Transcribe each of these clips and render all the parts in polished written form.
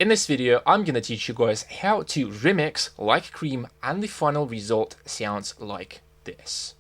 In this video, I'm gonna teach you guys how to remix like Kream, and the final result sounds like this.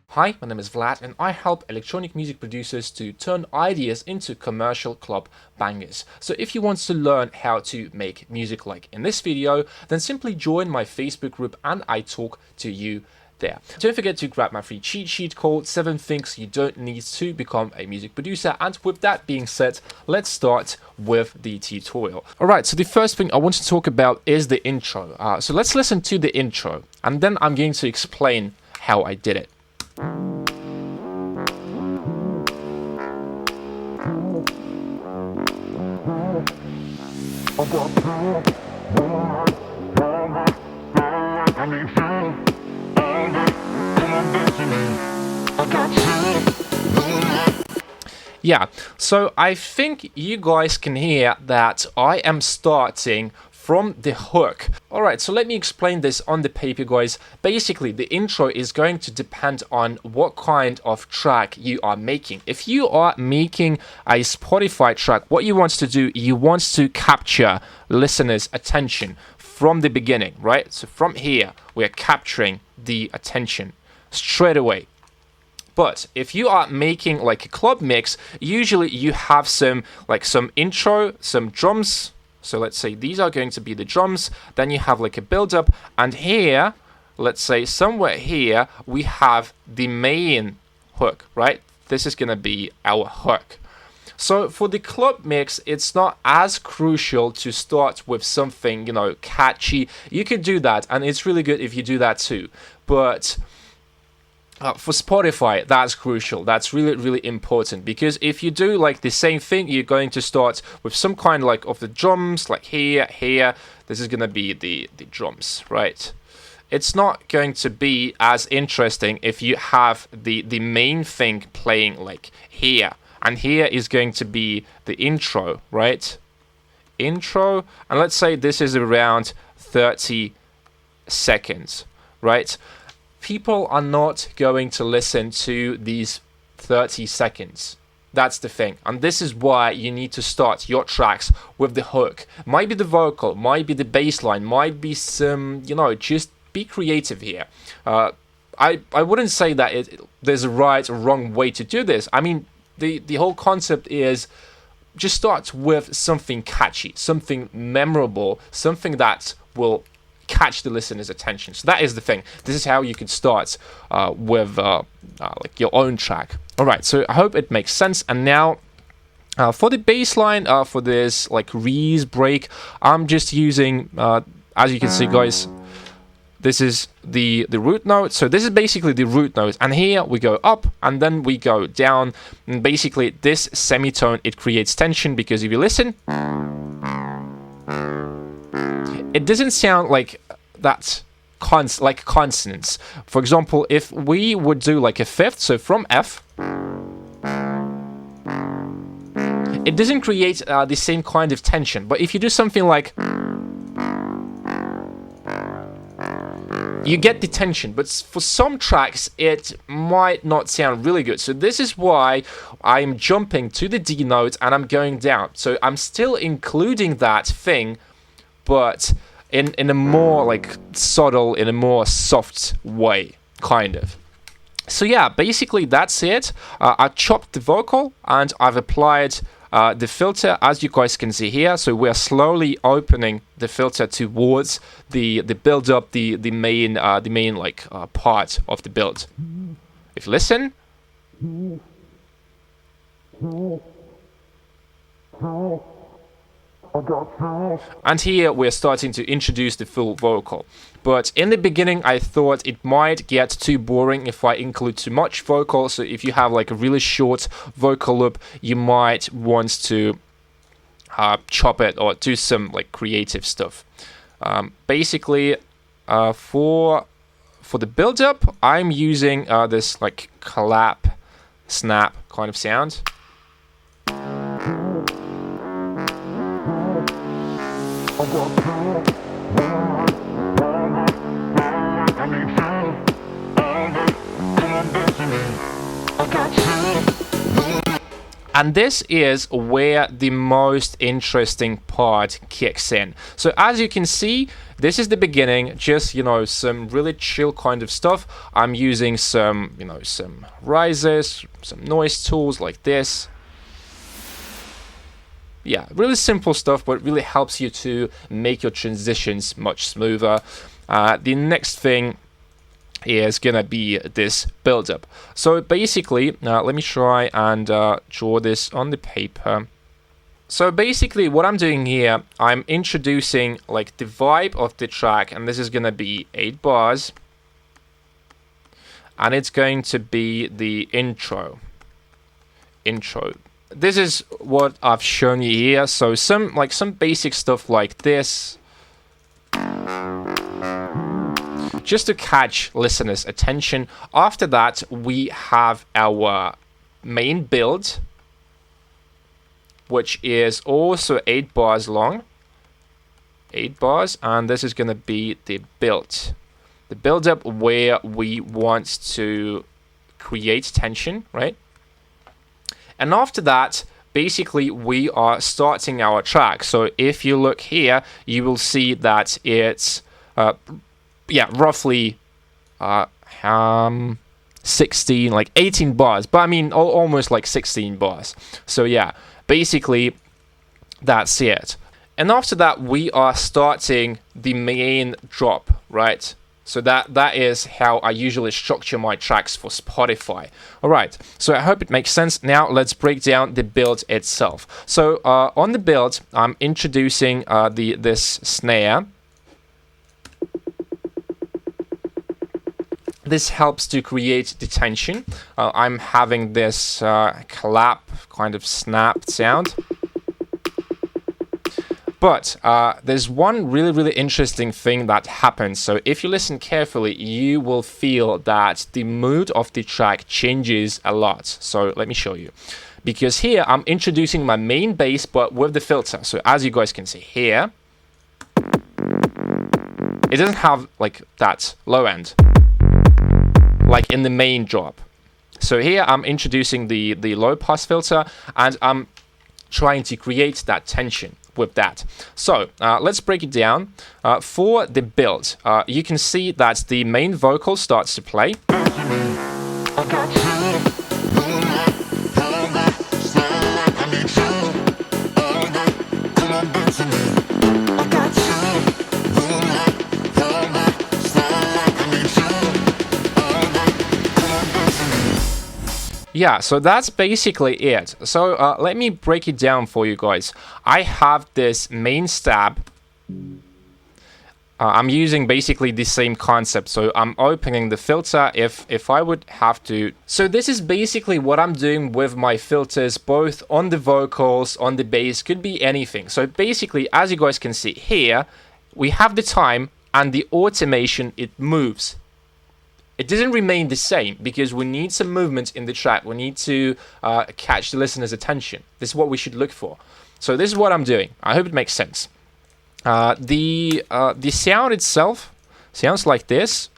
Hi, my name is Vlad and I help electronic music producers to turn ideas into commercial club bangers. So if you want to learn how to make music like in this video, then simply join my Facebook group and I talk to you there. Don't forget to grab my free cheat sheet called 7 Things You Don't Need to Become a Music Producer. And with that being said, let's start with the tutorial. Alright, so the first thing I want to talk about is the intro. So let's listen to the intro and then I'm going to explain how I did it. Yeah, so I think you guys can hear that I am starting from the hook. Alright, so let me explain this on the paper, guys. Basically, the intro is going to depend on what kind of track you are making. If you are making a Spotify track, what you want to do, you want to capture listeners' attention from the beginning, right? So from here, we are capturing the attention straight away. But if you are making like a club mix, usually you have some intro, some drums. So let's say these are going to be the drums, then you have like a build-up, and here, let's say somewhere here, we have the main hook, right? This is going to be our hook. So for the club mix, it's not as crucial to start with something, catchy. You could do that, and it's really good if you do that too. But for Spotify, that's crucial. That's really, really important, because if you do like the same thing, you're going to start with some kind of the drums, like here. This is going to be the drums, right? It's not going to be as interesting if you have the main thing playing like here. And here is going to be the intro, right? Intro. And let's say this is around 30 seconds, right? People are not going to listen to these 30 seconds. That's the thing. And this is why you need to start your tracks with the hook. Might be the vocal, might be the bass line, might be some, just be creative here. I wouldn't say that there's a right or wrong way to do this. I mean, the whole concept is just start with something catchy, something memorable, something that will catch the listener's attention. So that is the thing. This is how you can start with like your own track. All right, so I hope it makes sense. And now for the bass line, for this like Reese break, I'm just using, as you can see, guys, this is the root note. So this is basically the root note, and here we go up and then we go down, and basically this semitone, it creates tension, because if you listen, it doesn't sound like that like consonants. For example, if we would do like a fifth, so from F, it doesn't create the same kind of tension. But if you do something like, you get the tension, but for some tracks it might not sound really good. So this is why I'm jumping to the D note and I'm going down. So I'm still including that thing, but in a more like subtle, in a more soft way, kind of. So yeah, basically that's it. I chopped the vocal and I've applied the filter, as you guys can see here. So we're slowly opening the filter towards the build up, the main like part of the build. If you listen, and here we're starting to introduce the full vocal. But in the beginning, I thought it might get too boring if I include too much vocal. So if you have like a really short vocal loop, you might want to chop it or do some like creative stuff. Basically, for the build-up, I'm using this like clap, snap kind of sound. And this is where the most interesting part kicks in. So as you can see, this is the beginning, just, you know, some really chill kind of stuff. I'm using some, you know, some risers, some noise tools like this. Yeah, really simple stuff, but it really helps you to make your transitions much smoother. The next thing is gonna be this buildup. So basically, let me try and draw this on the paper. So basically what I'm doing here, I'm introducing like the vibe of the track, and this is gonna be 8 bars, and it's going to be the intro. This is what I've shown you here. So some basic stuff like this, just to catch listeners' attention. After that, we have our main build, which is also 8 bars long. 8 bars, and this is going to be the build. The build-up where we want to create tension, right? And after that, basically, we are starting our track. So if you look here, you will see that it's roughly 16, like 18 bars, but I mean almost like 16 bars. So yeah, basically that's it. And after that, we are starting the main drop, right? So that is how I usually structure my tracks for Spotify. All right, so I hope it makes sense. Now let's break down the build itself. So on the build, I'm introducing this snare. This helps to create the tension. I'm having this clap, kind of snap sound. But there's one really interesting thing that happens. So if you listen carefully, you will feel that the mood of the track changes a lot. So let me show you. Because here I'm introducing my main bass, but with the filter. So as you guys can see here, it doesn't have like that low end, like in the main drop. So here I'm introducing the low pass filter, and I'm trying to create that tension with that. So let's break it down. For the build, you can see that the main vocal starts to play. Yeah, so that's basically it. So let me break it down for you guys. I have this main stab. I'm using basically the same concept. So I'm opening the filter if I would have to. So this is basically what I'm doing with my filters, both on the vocals, on the bass, could be anything. So basically, as you guys can see here, we have the time and the automation, it moves. It doesn't remain the same because we need some movement in the track. We need to catch the listener's attention. This is what we should look for. So this is what I'm doing. I hope it makes sense. The sound itself sounds like this.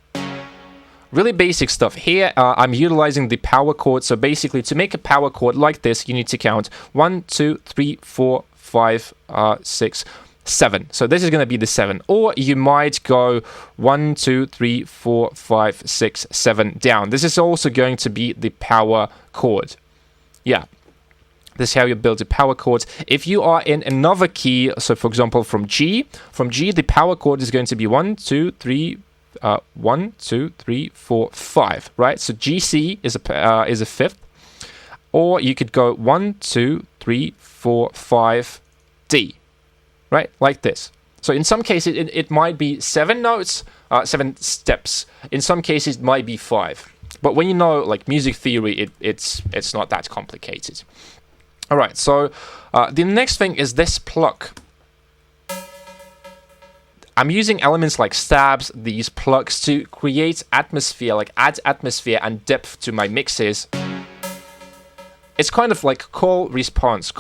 Really basic stuff. Here I'm utilizing the power chord. So basically, to make a power chord like this, you need to count 1, 2, 3, 4, 5, 6, 7. So this is going to be the 7. Or you might go 1, 2, 3, 4, 5, 6, 7 down. This is also going to be the power chord. Yeah. This is how you build a power chord. If you are in another key, so for example from G, the power chord is going to be 1, 2, 3, 1, 2, 3, 4, 5, right? So GC is a fifth. Or you could go 1, 2, 3, 4, 5, D. Right, like this. So in some cases, it might be 7 notes, 7 steps. In some cases, it might be 5. But when you know like music theory, it's not that complicated. All right. So the next thing is this pluck. I'm using elements like stabs, these plucks to create atmosphere, like add atmosphere and depth to my mixes. it's kind of like call response,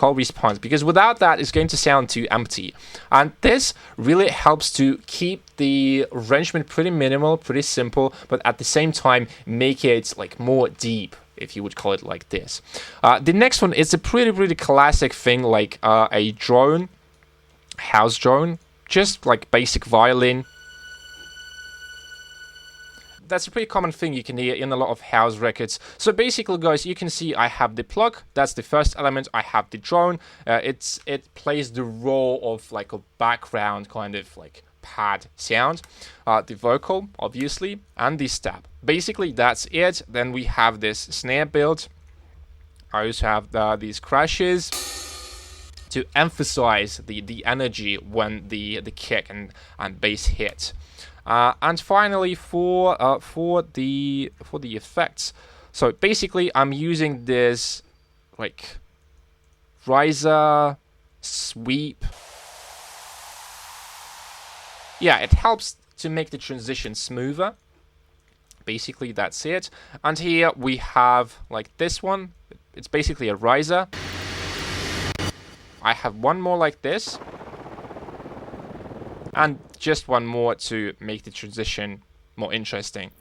because without that, it's going to sound too empty. And this really helps to keep the arrangement pretty minimal, pretty simple, but at the same time, make it like more deep, if you would call it like this. The next one is a pretty classic thing, like a drone, house drone, just like basic violin. That's a pretty common thing you can hear in a lot of house records. So basically, guys, you can see I have the plug. That's the first element. I have the drone. It plays the role of like a background kind of like pad sound. The vocal, obviously, and the stab. Basically, that's it. Then we have this snare build. I also have these crashes to emphasize the energy when the kick and bass hit. And finally, for the effects, so basically I'm using this like riser sweep. Yeah, it helps to make the transition smoother. Basically, that's it. And here we have like this one. It's basically a riser. I have one more like this. And just one more to make the transition more interesting.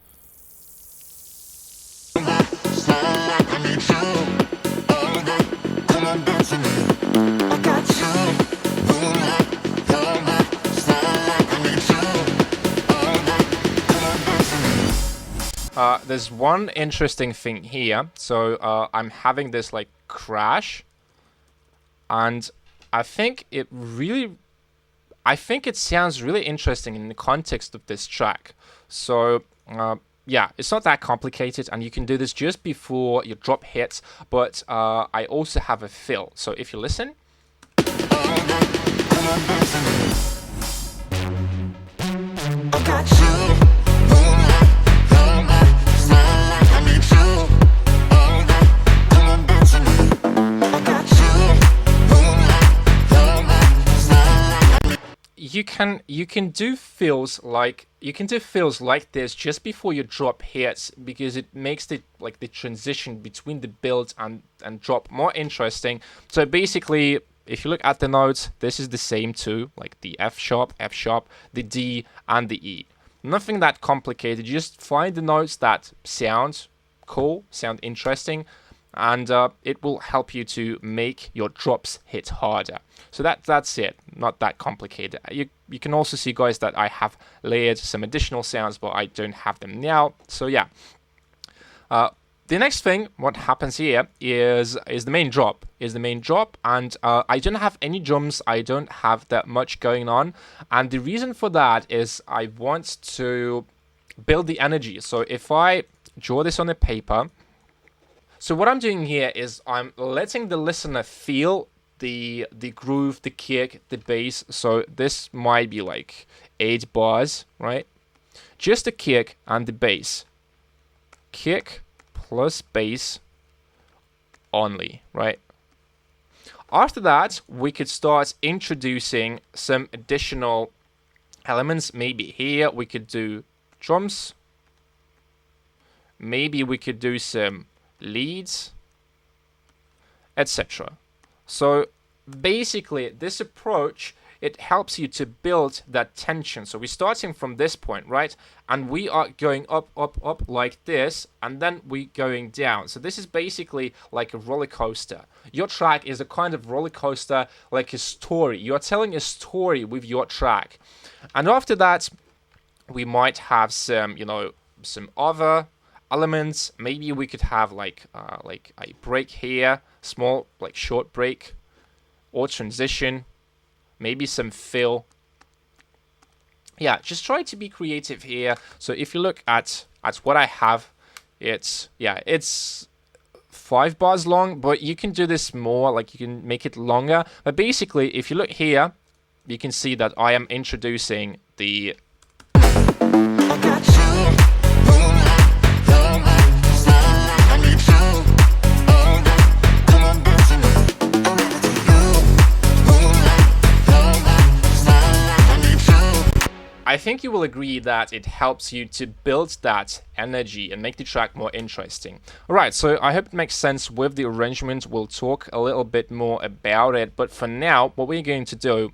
There's one interesting thing here. So I'm having this like crash, and I think it sounds really interesting in the context of this track. So yeah, it's not that complicated, and you can do this just before your drop hits, but I also have a fill. So if you listen, you can do fills like this just before your drop hits, because it makes the transition between the build and drop more interesting. So basically, if you look at the notes, this is the same too, like the F sharp, the D, and the E. Nothing that complicated. Just find the notes that sound cool, sound interesting, and it will help you to make your drops hit harder. So that's it. Not that complicated. You can also see, guys, that I have layered some additional sounds, but I don't have them now. So yeah. The next thing, what happens here is the main drop. And I don't have any drums. I don't have that much going on. And the reason for that is I want to build the energy. So if I draw this on a paper, so what I'm doing here is I'm letting the listener feel the groove, the kick, the bass. So this might be like 8 bars, right? Just the kick and the bass. Kick plus bass only, right? After that, we could start introducing some additional elements. Maybe here we could do drums. Maybe we could do some leads, etc. So basically, this approach, it helps you to build that tension. So we're starting from this point, right? And we are going up like this, and then we're going down. So this is basically like a roller coaster. Your track is a kind of roller coaster, like a story. You are telling a story with your track. And after that, we might have some, some other elements. Maybe we could have like a break here, small, like short break, or transition. Maybe some fill. Yeah, just try to be creative here. So if you look at what I have, it's 5 bars long, but you can do this more, like you can make it longer. But basically, if you look here, you can see that I am introducing the I I think you will agree that it helps you to build that energy and make the track more interesting. Alright, so I hope it makes sense with the arrangement. We'll talk a little bit more about it, but for now, what we're going to do,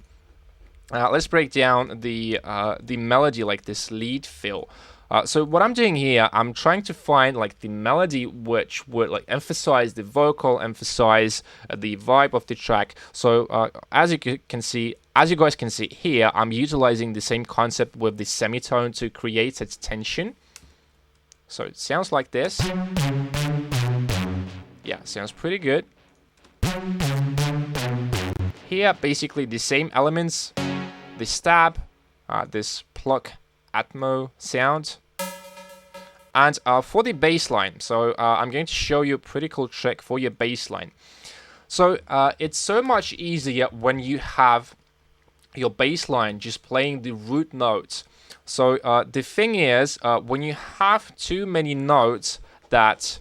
let's break down the melody, like this lead fill. So what I'm doing here, I'm trying to find like the melody which would like emphasize the vocal, emphasize the vibe of the track. So as you guys can see here, I'm utilizing the same concept with the semitone to create its tension. So it sounds like this. Yeah, sounds pretty good. Here, basically the same elements, the stab, this pluck Atmo sound. And for the bass line, so I'm going to show you a pretty cool trick for your bass line. So it's so much easier when you have your bass line just playing the root notes. So the thing is, when you have too many notes that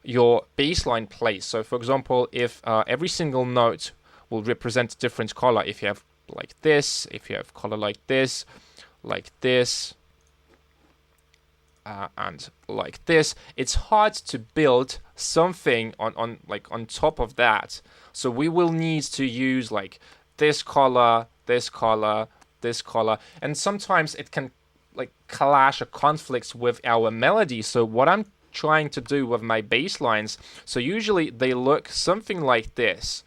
your bass line plays, so for example, if every single note will represent a different color, if you have like this, if you have color like this, and like this, it's hard to build something on top of that. So we will need to use like this color, this color, this color, and sometimes it can like clash or conflicts with our melody. So what I'm trying to do with my bass lines, so usually they look something like this.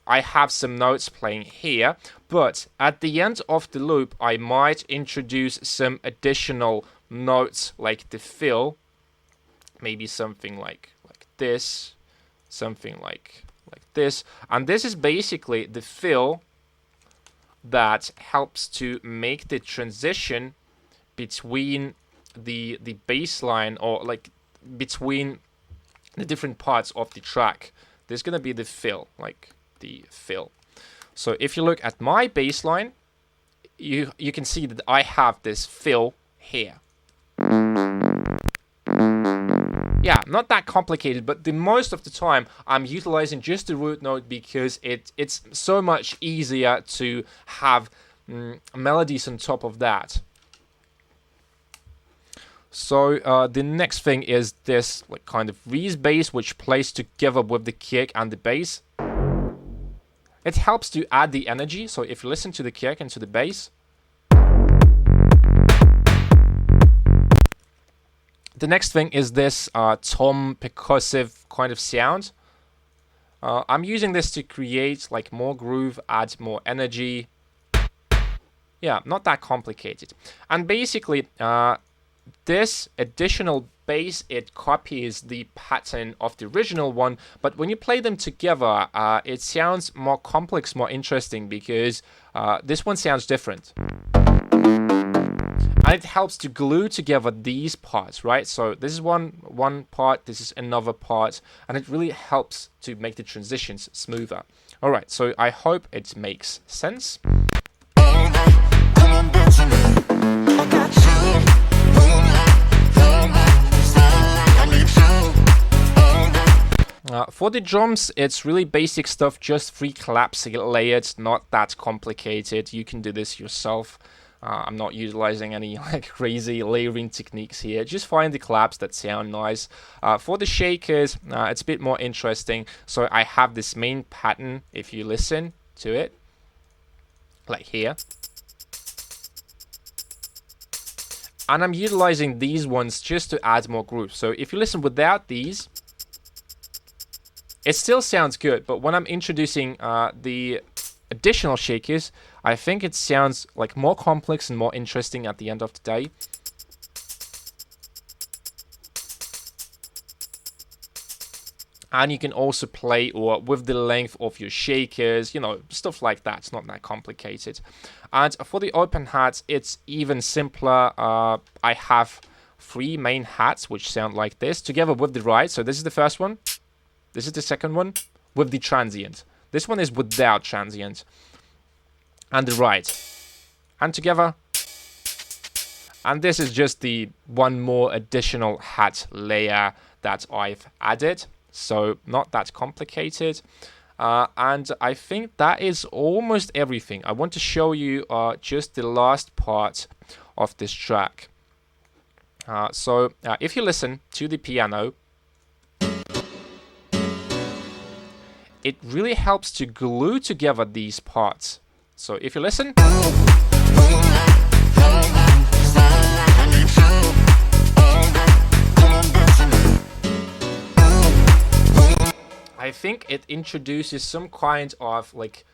I have some notes playing here, but at the end of the loop, I might introduce some additional notes like the fill, maybe something like this, something like this, and this is basically the fill that helps to make the transition between the bass line, or like between the different parts of the track. There's gonna be the fill, like the fill. So if you look at my bass line, you can see that I have this fill here. Yeah, not that complicated, but the most of the time I'm utilizing just the root note because it's so much easier to have melodies on top of that. So the next thing is this like kind of Reese bass, which plays together with the kick and the bass. It helps to add the energy. So if you listen to the kick and to the bass, the next thing is this tom percussive kind of sound. I'm using this to create like more groove, add more energy. Yeah, not that complicated. And basically, this additional bass, it copies the pattern of the original one, but when you play them together, it sounds more complex, more interesting, because this one sounds different. And it helps to glue together these parts, right? So this is one part, this is another part, and it really helps to make the transitions smoother. All right, so I hope it makes sense. For the drums, it's really basic stuff, just 3 claps layered, not that complicated. You can do this yourself. I'm not utilizing any like crazy layering techniques here. Just find the claps that sound nice. For the shakers, it's a bit more interesting. So I have this main pattern, if you listen to it, like here. And I'm utilizing these ones just to add more groove. So if you listen without these, it still sounds good, but when I'm introducing the additional shakers, I think it sounds like more complex and more interesting at the end of the day. And you can also play or with the length of your shakers, you know, stuff like that. It's not that complicated. And for the open hats, it's even simpler. I have 3 main hats which sound like this together with the ride. So this is the first one. This is the second one with the transient. This one is without transient. And the ride. And together. And this is just the one more additional hat layer that I've added. So not that complicated. And I think that is almost everything. I want to show you just the last part of this track. So if you listen to the piano, it really helps to glue together these parts. So if you listen, I think it introduces some kind of like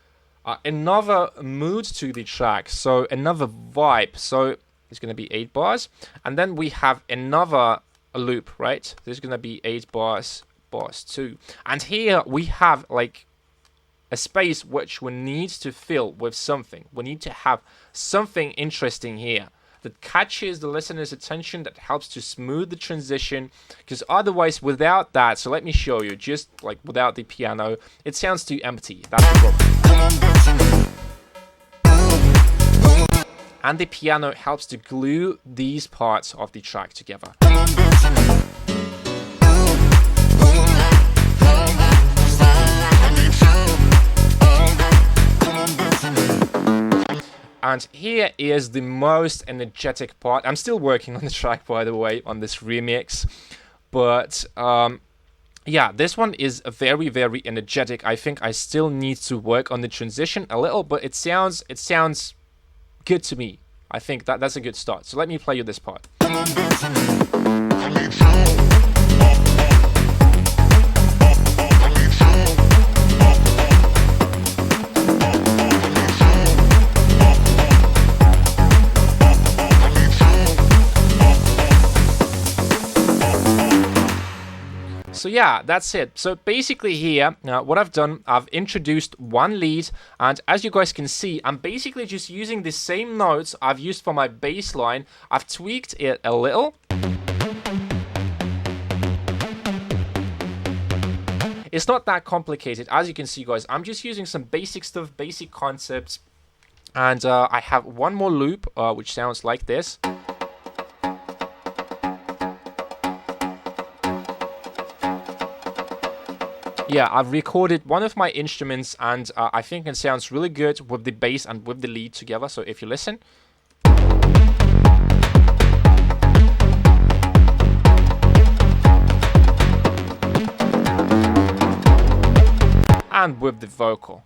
another mood to the track, so another vibe. So it's going to be 8 bars, and then we have another loop, right? There's going to be 8 bars, bars 2, and here we have like a space which we need to fill with something. We need to have something interesting here that catches the listener's attention, that helps to smooth the transition, because otherwise without that, so let me show you, just like without the piano, it sounds too empty. That's the problem. And the piano helps to glue these parts of the track together. And here is the most energetic part. I'm still working on the track, by the way, on this remix. But yeah, this one is very, very energetic. I think I still need to work on the transition a little, but it sounds good to me. I think that's a good start. So let me play you this part. So yeah, that's it. So basically here, what I've done, I've introduced one lead, and as you guys can see, I'm basically just using the same notes I've used for my bass line. I've tweaked it a little. It's not that complicated, as you can see, guys. I'm just using some basic stuff, basic concepts, and I have one more loop, which sounds like this. Yeah, I've recorded one of my instruments, and I think it sounds really good with the bass and with the lead together. So if you listen. And with the vocal.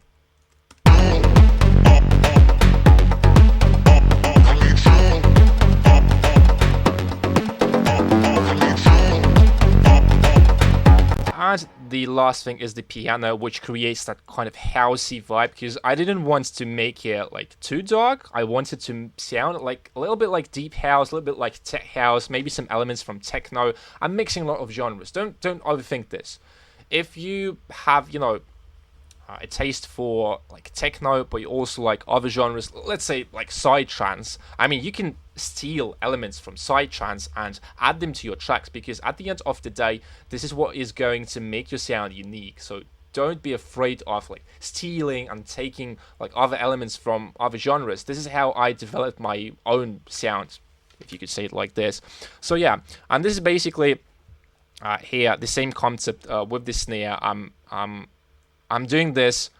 And the last thing is the piano, which creates that kind of housey vibe, because I didn't want to make it like too dark. I wanted to sound like a little bit like deep house, a little bit like tech house, maybe some elements from techno. I'm mixing a lot of genres. Don't overthink this. If you have, you know, a taste for like techno, but you also like other genres, let's say like psytrance, I mean, you can steal elements from psytrance and add them to your tracks, because at the end of the day, this is what is going to make your sound unique. So don't be afraid of like stealing and taking like other elements from other genres. This is how I developed my own sound, if you could say it like this. So yeah, and this is basically here the same concept with the snare. I'm doing this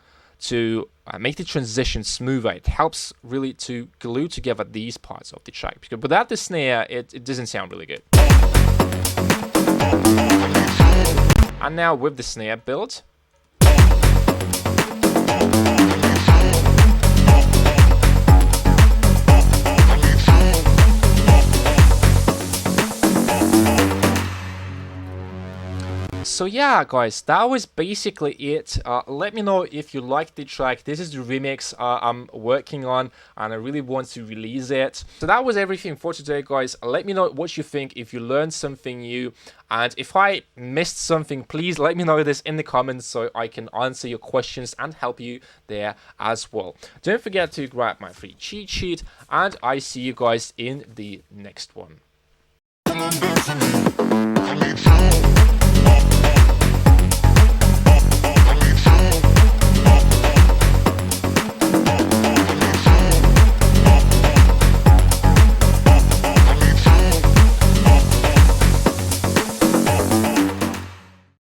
to make the transition smoother. It helps really to glue together these parts of the track, because without the snare, it doesn't sound really good. And now with the snare build. So yeah, guys, that was basically it. Let me know if you liked the track. This is the remix I'm working on, and I really want to release it. So that was everything for today, guys. Let me know what you think, if you learned something new, and if I missed something, please let me know this in the comments so I can answer your questions and help you there as well. Don't forget to grab my free cheat sheet, and I see you guys in the next one.